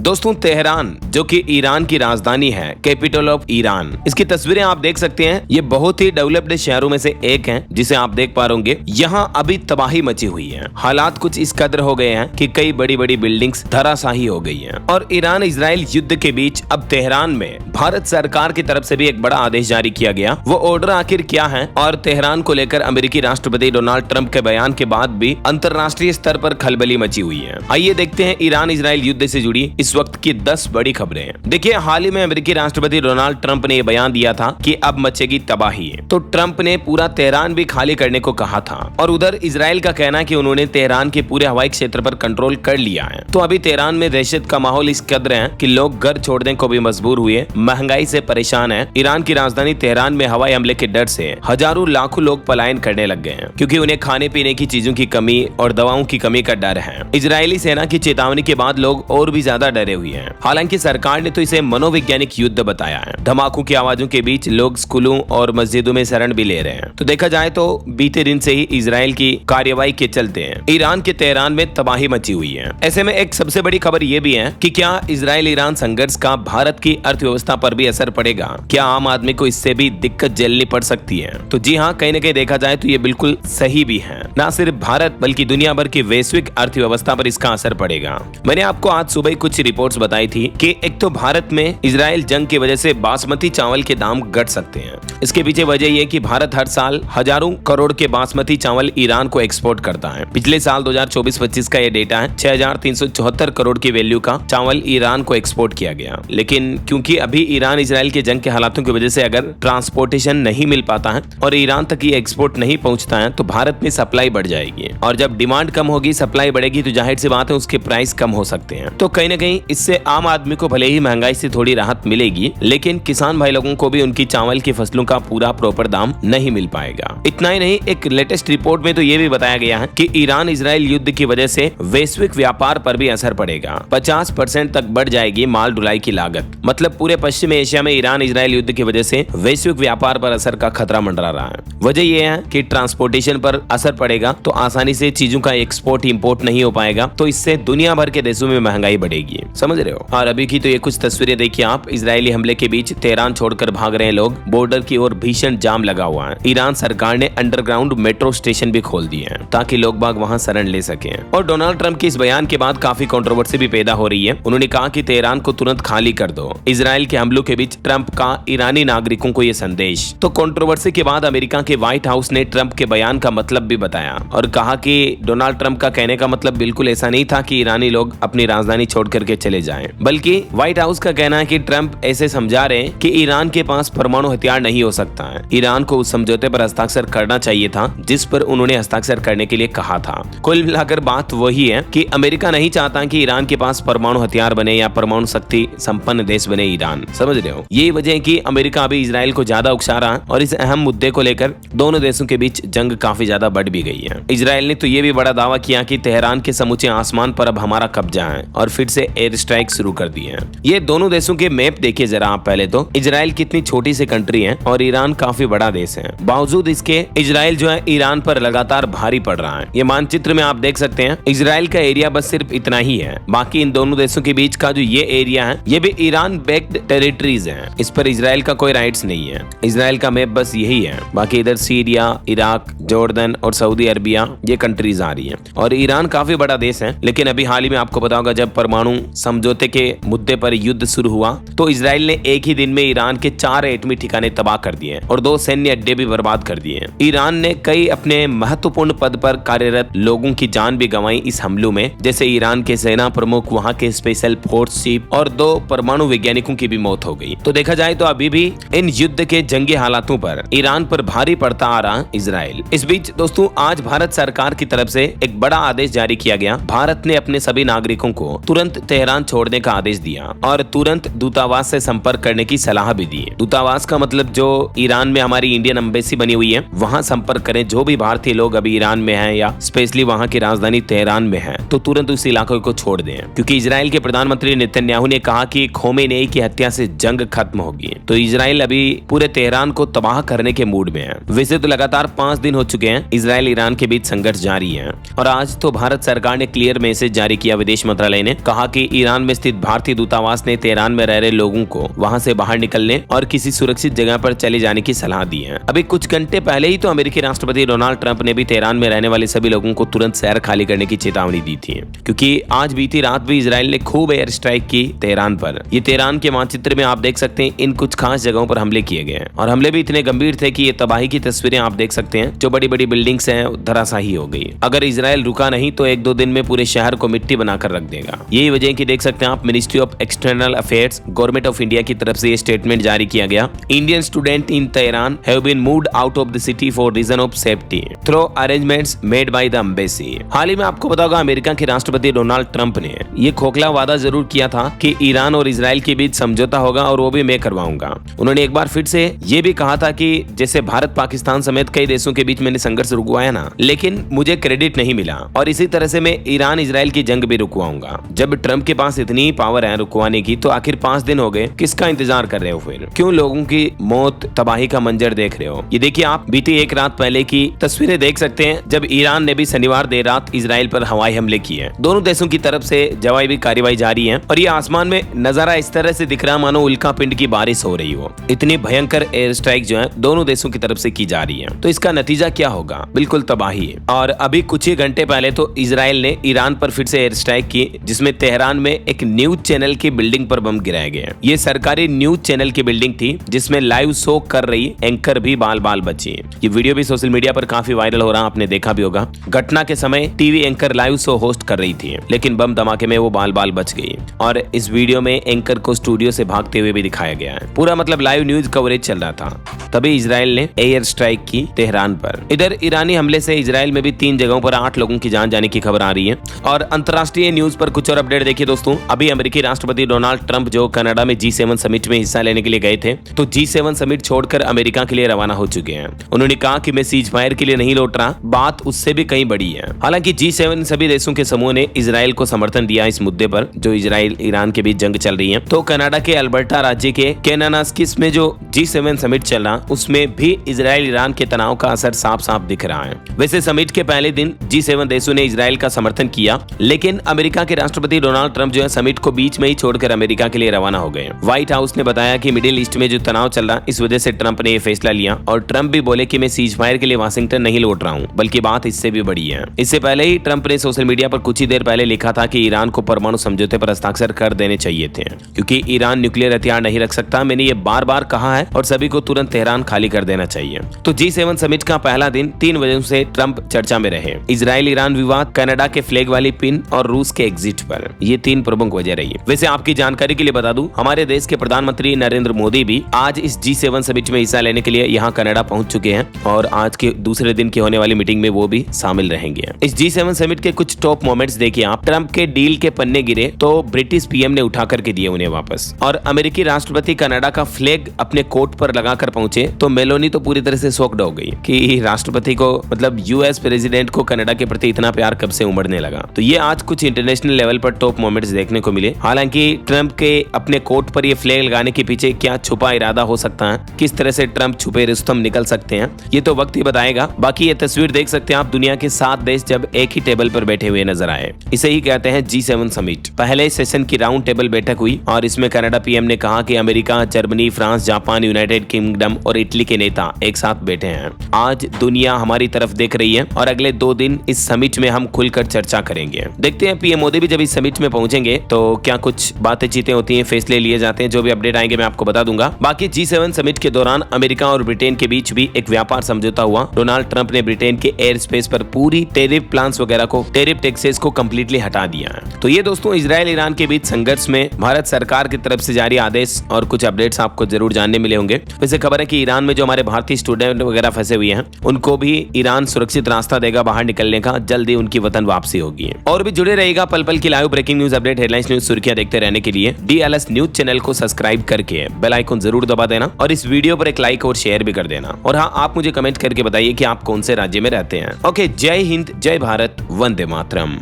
दोस्तों तेहरान जो कि ईरान की राजधानी है, कैपिटल ऑफ ईरान, इसकी तस्वीरें आप देख सकते हैं। ये बहुत ही डेवलप्ड शहरों में से एक है जिसे आप देख पा रहे होंगे। यहाँ अभी तबाही मची हुई है। हालात कुछ इस कदर हो गए हैं कि कई बड़ी बड़ी बिल्डिंग्स धराशाही हो गई हैं। और ईरान इजराइल युद्ध के बीच अब तेहरान में भारत सरकार की तरफ से भी एक बड़ा आदेश जारी किया गया। वो ऑर्डर आखिर क्या है और तेहरान को लेकर अमेरिकी राष्ट्रपति डोनाल्ड ट्रंप के बयान के बाद भी अंतर्राष्ट्रीय स्तर पर खलबली मची हुई है। आइए देखते हैं ईरान इजराइल युद्ध से जुड़ी इस वक्त की 10 बड़ी खबरें। देखिए, हाल ही में अमेरिकी राष्ट्रपति डोनाल्ड ट्रंप ने यह बयान दिया था कि अब मचेगी तबाही। तो ट्रंप ने पूरा तेहरान भी खाली करने को कहा था और उधर इजराइल का कहना है कि उन्होंने तेहरान के पूरे हवाई क्षेत्र पर कंट्रोल कर लिया है। तो अभी तेहरान में दहशत का माहौल इस कदर है कि लोग घर छोड़ने को भी मजबूर हुए, महंगाई से परेशान है। ईरान की राजधानी तेहरान में हवाई हमले के डर से हजारों लाखों लोग पलायन करने लग गए हैं क्योंकि उन्हें खाने पीने की चीजों की कमी और दवाओं की कमी का डर है। इजरायली सेना की चेतावनी के बाद लोग और भी ज्यादा डरे हुए हैं। हालांकि सरकार ने तो इसे मनोवैज्ञानिक युद्ध बताया है। धमाकों की आवाजों के बीच लोग स्कूलों और मस्जिदों में शरण भी ले रहे हैं। तो देखा जाए तो बीते दिन से ही इजराइल की कार्रवाई के चलते ईरान के तेहरान में तबाही मची हुई है। ऐसे में एक सबसे बड़ी खबर ये भी है कि क्या इजराइल ईरान संघर्ष का भारत की अर्थव्यवस्था पर भी असर पड़ेगा? क्या आम आदमी को इससे भी दिक्कत झेलनी पड़ सकती है? तो जी हाँ, कहीं न कहीं देखा जाए तो ये बिल्कुल सही भी है। न सिर्फ भारत बल्कि दुनिया भर की वैश्विक अर्थव्यवस्था पर इसका असर पड़ेगा। मैंने आपको आज सुबह कुछ रिपोर्ट्स बताई थी कि एक तो भारत में इजराइल जंग की वजह से बासमती चावल के दाम घट सकते हैं। इसके पीछे वजह यह कि भारत हर साल हजारों करोड़ के बासमती चावल ईरान को एक्सपोर्ट करता है। पिछले साल 2024-25 का ये डेटा है, 6374 करोड़ की वैल्यू का चावल ईरान को एक्सपोर्ट किया गया। लेकिन क्योंकि अभी ईरान इजराइल के जंग के हालातों की वजह से अगर ट्रांसपोर्टेशन नहीं मिल पाता है और ईरान तक ये एक्सपोर्ट नहीं पहुंचता है तो भारत में सप्लाई बढ़ जाएगी और जब डिमांड कम होगी, सप्लाई बढ़ेगी तो जाहिर सी बात है उसके प्राइस कम हो सकते हैं। तो कहीं ना कहीं इससे आम आदमी को भले ही महंगाई से थोड़ी राहत मिलेगी, लेकिन किसान भाई लोगों को भी उनकी चावल की फसलों का पूरा प्रॉपर दाम नहीं मिल पाएगा। इतना ही नहीं, एक लेटेस्ट रिपोर्ट में तो ये भी बताया गया है कि ईरान इजराइल युद्ध की वजह से वैश्विक व्यापार पर भी असर पड़ेगा। 50% तक बढ़ जाएगी माल ढुलाई की लागत। मतलब पूरे पश्चिमी एशिया में ईरान इजराइल युद्ध की वजह से वैश्विक व्यापार पर असर का खतरा मंडरा रहा है। वजह यह है कि ट्रांसपोर्टेशन पर असर पड़ेगा तो आसानी से चीजों का एक्सपोर्ट इंपोर्ट नहीं हो पाएगा, तो इससे दुनिया भर के देशों में महंगाई बढ़ेगी। समझ रहे हो? और अभी की तो ये कुछ तस्वीरें देखिए आप। इजरायली हमले के बीच तेहरान छोड़कर भाग रहे लोग, बॉर्डर की ओर भीषण जाम लगा हुआ है। ईरान सरकार ने अंडरग्राउंड मेट्रो स्टेशन भी खोल दिए हैं ताकि लोग बाग वहां शरण ले सकें। और डोनाल्ड ट्रंप के इस बयान के बाद काफी कंट्रोवर्सी भी पैदा हो रही है। उन्होंने कहा कि तेहरान को तुरंत खाली कर दो। इजराइल के हमलों के बीच ट्रंप का ईरानी नागरिकों को यह संदेश। तो कंट्रोवर्सी के बाद अमेरिका के व्हाइट हाउस ने ट्रंप के बयान का मतलब भी बताया और कहा कि डोनाल्ड ट्रंप का कहने का मतलब बिल्कुल ऐसा नहीं था कि ईरानी लोग अपनी राजधानी छोड़ करके चले जाएं, बल्कि व्हाइट हाउस का कहना है कि ट्रंप ऐसे समझा रहे हैं कि ईरान के पास परमाणु हथियार नहीं हो सकता है। ईरान को उस समझौते पर हस्ताक्षर करना चाहिए था जिस पर उन्होंने हस्ताक्षर करने के लिए कहा था। कुल मिलाकर बात वही है कि अमेरिका नहीं चाहता कि ईरान के पास परमाणु हथियार बने या परमाणु शक्ति संपन्न देश बने ईरान। समझ रहे हो? यही वजह है कि अमेरिका अभी इजराइल को ज्यादा उकसा रहा है और इस अहम मुद्दे को लेकर दोनों देशों के बीच जंग काफी ज्यादा बढ़ भी गई है। इजराइल ने तो ये भी बड़ा दावा किया कि तेहरान के समूचे आसमान पर अब हमारा कब्जा है और फिर से एयर स्ट्राइक शुरू कर दी है। ये दोनों देशों के मैप देखिए जरा आप पहले तो। इजराइल कितनी छोटी सी कंट्री है और ईरान काफी बड़ा देश है। बावजूद इसके इजराइल जो है ईरान पर लगातार भारी पड़ रहा है। ये मानचित्र में आप देख सकते हैं, इजराइल का एरिया बस सिर्फ इतना ही है। बाकी इन दोनों देशों के बीच का जो ये एरिया है ये भी ईरान बैक्ड टेरिटरीज है। इस पर इजराइल का कोई राइट्स नहीं है। इजराइल का मैप बस यही है। बाकी इधर सीरिया, इराक, जॉर्डन और सऊदी अरबिया ये कंट्रीज आ रही है। और ईरान काफी बड़ा देश है, लेकिन अभी हाल ही में आपको पता होगा जब परमाणु समझौते के मुद्दे पर युद्ध शुरू हुआ तो इजराइल ने एक ही दिन में ईरान के 4 एटमी ठिकाने तबाह कर दिए और 2 सैन्य अड्डे भी बर्बाद कर दिए। ईरान ने कई अपने महत्वपूर्ण पद पर कार्यरत लोगों की जान भी गंवाई इस हमलों में, जैसे ईरान के सेना प्रमुख, वहां के स्पेशल फोर्स चीफ और 2 परमाणु वैज्ञानिकों की भी मौत हो गई। तो देखा जाए तो अभी भी इन युद्ध के जंगी हालातों पर ईरान पर भारी पड़ता आ रहा इजराइल। इस बीच दोस्तों आज भारत सरकार की तरफ से एक बड़ा आदेश जारी किया गया। भारत ने अपने सभी नागरिकों को तुरंत तेहरान छोड़ने का आदेश दिया और तुरंत दूतावास से संपर्क करने की सलाह भी दी। दूतावास का मतलब जो ईरान में हमारी इंडियन एम्बेसी बनी हुई है वहां संपर्क करें। जो भी भारतीय लोग अभी ईरान में हैं या स्पेशली वहां की राजधानी तेहरान में हैं तो तुरंत उस इलाके को छोड़ दें, क्योंकि इजराइल के प्रधानमंत्री नेतन्याहू ने कहा कि खोमेनी की हत्या से जंग खत्म होगी। तो इजराइल अभी पूरे तेहरान को तबाह करने के मूड में है। वैसे तो लगातार 5 दिन हो चुके हैं इजराइल ईरान के बीच संघर्ष जारी है और आज तो भारत सरकार ने क्लियर मैसेज जारी किया। विदेश मंत्रालय ने कहा कि ईरान में स्थित भारतीय दूतावास ने तेहरान में रह रहे लोगों को वहां से बाहर निकलने और किसी सुरक्षित जगह पर चले जाने की सलाह दी है। अभी कुछ घंटे पहले ही तो अमेरिकी राष्ट्रपति डोनाल्ड ट्रंप ने भी तेहरान में रहने वाले सभी लोगों को तुरंत शहर खाली करने की चेतावनी दी थी, क्योंकि आज बीती रात भी इजराइल ने खूब एयर स्ट्राइक की तेहरान पर। ये तेहरान के मानचित्र में आप देख सकते हैं इन कुछ खास जगहों पर हमले किए गए और हमले भी इतने गंभीर थे कि ये तबाही की तस्वीरें आप देख सकते हैं। जो बड़ी बड़ी बिल्डिंग्स हैं धराशायी हो गई। अगर इजराइल रुका नहीं तो 1-2 दिन में पूरे शहर को मिट्टी बनाकर रख देगा। यही वजह की देख सकते हैं आप, Ministry of External Affairs Government of India की तरफ से ये स्टेटमेंट जारी किया गया। Indian student in Tehran have been moved out of the city for reason of safety through arrangements made by the embassy. हाल ही में आपको पता होगा अमेरिका के राष्ट्रपति डोनाल्ड ट्रंप ने ये खोखला वादा जरूर किया था कि ईरान और इजराइल के बीच समझौता होगा और वो भी मैं करवाऊंगा। उन्होंने एक बार फिर से ये भी कहा था कि जैसे भारत पाकिस्तान समेत कई देशों के बीच मैंने संघर्ष रुकवाया ना, लेकिन मुझे क्रेडिट नहीं मिला और इसी तरह से मैं ईरान इजराइल की जंग भी रुकवाऊंगा। जब ट्रंप के पास इतनी पावर है रुकवाने की तो आखिर 5 दिन हो गए, किसका इंतजार कर रहे हो फिर? क्यों लोगों की मौत तबाही का मंजर देख रहे हो? ये देखिए आप बीती एक रात पहले की तस्वीरें देख सकते हैं जब ईरान ने भी शनिवार देर रात इजराइल पर हवाई हमले किए। दोनों देशों की तरफ से जवाबी कार्रवाई जारी है और ये आसमान में नजारा इस तरह से दिख रहा मानो उल्का पिंड की बारिश हो रही हो। इतनी भयंकर एयर स्ट्राइक जो है दोनों देशों की तरफ से की जा रही है। तो इसका नतीजा क्या होगा? बिल्कुल तबाही। और अभी कुछ ही घंटे पहले तो इजराइल ने ईरान पर फिर से एयर स्ट्राइक की, जिसमें तेहरान में एक न्यूज चैनल की बिल्डिंग पर बम गिराए गए। ये सरकारी न्यूज चैनल की बिल्डिंग थी जिसमें लाइव शो कर रही एंकर भी बाल बाल बची। ये वीडियो भी सोशल मीडिया पर काफी वायरल हो रहा, आपने देखा भी होगा। घटना के समय TV anchor live show host कर रही थी, लेकिन बम धमाके में वो बाल बाल बच गई और इस वीडियो में एंकर को स्टूडियो से भागते हुए भी दिखाया गया है। पूरा मतलब लाइव न्यूज कवरेज चल रहा था। तभी इजराइल ने एयर स्ट्राइक की तेहरान पर। इधर ईरानी हमले से इजराइल में भी 3 जगहों पर 8 लोगों की जान जाने की खबर आ रही है। और अंतर्राष्ट्रीय न्यूज पर कुछ और अपडेट देखिए दोस्तों। अभी अमेरिकी राष्ट्रपति डोनाल्ड ट्रंप जो कनाडा में G7 समिट में हिस्सा लेने के लिए गए थे, तो G7 समिट छोड़कर अमेरिका के लिए रवाना हो चुके हैं। उन्होंने कहा कि मैं सीज फायर के लिए नहीं लौट रहा, बात उससे भी कहीं बड़ी है। हालांकि G7 सभी देशों के समूह ने इजराइल को समर्थन दिया इस मुद्दे पर, जो इजराइल ईरान के बीच जंग चल रही है। तो कनाडा के अल्बर्टा राज्य के केनानास्किस में जो G7 समिट चल रहा, उसमें भी इजराइल ईरान के तनाव का असर साफ साफ दिख रहा है। वैसे समिट के पहले दिन G7 देशों ने इजराइल का समर्थन किया, लेकिन अमेरिका के राष्ट्रपति डोनाल्ड ट्रंप जो है समिट को बीच में ही छोड़कर अमेरिका के लिए रवाना हो गए। व्हाइट हाउस ने बताया कि मिडिल ईस्ट में जो तनाव चल रहा, इस वजह से ट्रंप ने यह फैसला लिया। और ट्रंप भी बोले कि मैं सीज फायर के लिए वाशिंगटन नहीं लौट रहा हूं, बल्कि बात इससे भी बड़ी है। इससे पहले ही ट्रंप ने सोशल मीडिया पर कुछ ही देर पहले लिखा था कि ईरान को परमाणु समझौते पर हस्ताक्षर कर देने चाहिए थे, क्योंकि ईरान न्यूक्लियर हथियार नहीं रख सकता। मैंने ये बार बार कहा है और सभी को तुरंत तेहरान खाली कर देना चाहिए। तो G7 समिट का पहला दिन 3 वजहों से ट्रंप चर्चा में रहे। इजराइल ईरान विवाद, कनाडा के फ्लैग वाली पिन और रूस के एग्जिट पर। ये 3 प्रमुख वजह रही है। वैसे आपकी जानकारी के लिए बता दूं, हमारे देश के प्रधानमंत्री नरेंद्र मोदी भी आज इस G7 समिट में हिस्सा लेने के लिए यहाँ कनाडा पहुंच चुके हैं और आज के दूसरे दिन की होने वाली मीटिंग में वो भी शामिल रहेंगे। इस G7 समिट के कुछ टॉप मोमेंट्स देखिए आप। ट्रंप के डील के पन्ने गिरे तो ब्रिटिश पीएम ने उठा करके दिए उन्हें वापस, और अमेरिकी राष्ट्रपति कनाडा का फ्लैग अपने कोट पर लगाकर पहुंचे तो मेलोनी तो पूरी तरह से शॉक्ड हो गई कि राष्ट्रपति को, मतलब यूएस प्रेसिडेंट को कनाडा के प्रति इतना प्यार कब से उमड़ने लगा। तो ये आज कुछ इंटरनेशनल लेवल पर टॉप मोमेंट्स देखने को मिले। हालांकि ट्रंप के अपने कोट पर ये फ्लैग लगाने के पीछे क्या छुपा इरादा हो सकता है, किस तरह से ट्रंप छुपे रुस्तम निकल सकते हैं, ये तो वक्त ही बताएगा। बाकी ये तस्वीर देख सकते हैं आप, दुनिया के 7 देश जब एक ही टेबल पर बैठे हुए नजर आए। इसे ही कहते हैं G7 समिट। पहले सेशन की राउंड टेबल बैठक हुई और इसमें कनाडा पीएम ने कहा कि America, Germany, France, Japan, United kingdom और इटली के नेता एक साथ बैठे हैं। आज दुनिया हमारी तरफ देख रही है और अगले 2 दिन इस समिट में हम खुलकर चर्चा करेंगे। देखते हैं पीएम मोदी भी जब इस समिट में पहुंचेंगे तो क्या कुछ बातें चीतें होती हैं, फैसले लिए जाते हैं। जो भी अपडेट आएंगे मैं आपको बता दूंगा। बाकी G7 समिट के दौरान अमेरिका और ब्रिटेन के बीच भी एक व्यापार समझौता हुआ। डोनाल्ड ट्रंप ने ब्रिटेन के एयर स्पेस पर पूरी टेरिफ प्लान्स वगैरह को, टेरिफ टैक्सेस को कंप्लीटली हटा दिया है। तो ये दोस्तों इजराइल ईरान के बीच संघर्ष में भारत सरकार की तरफ से जारी आदेश और कुछ अपडेट्स आपको जरूर जानने मिले होंगे। वैसे खबर है कि ईरान में जो हमारे भारतीय स्टूडेंट वगैरह फंसे हुए हैं उनको भी ईरान सुरक्षित रास्ता देगा बाहर निकलने का। जल्दी उनकी वतन वापसी होगी। और भी जुड़े रहेगा पल पल की live breaking news update, headlines news सुर्खियां देखते रहने के लिए DLS न्यूज चैनल को सब्सक्राइब करके बेल आइकन जरूर दबा देना और इस वीडियो पर एक लाइक और शेयर भी कर देना। और हाँ, आप मुझे कमेंट करके बताइए कि आप कौन से राज्य में रहते हैं। ओके, जय हिंद, जय भारत, वंदे मातरम।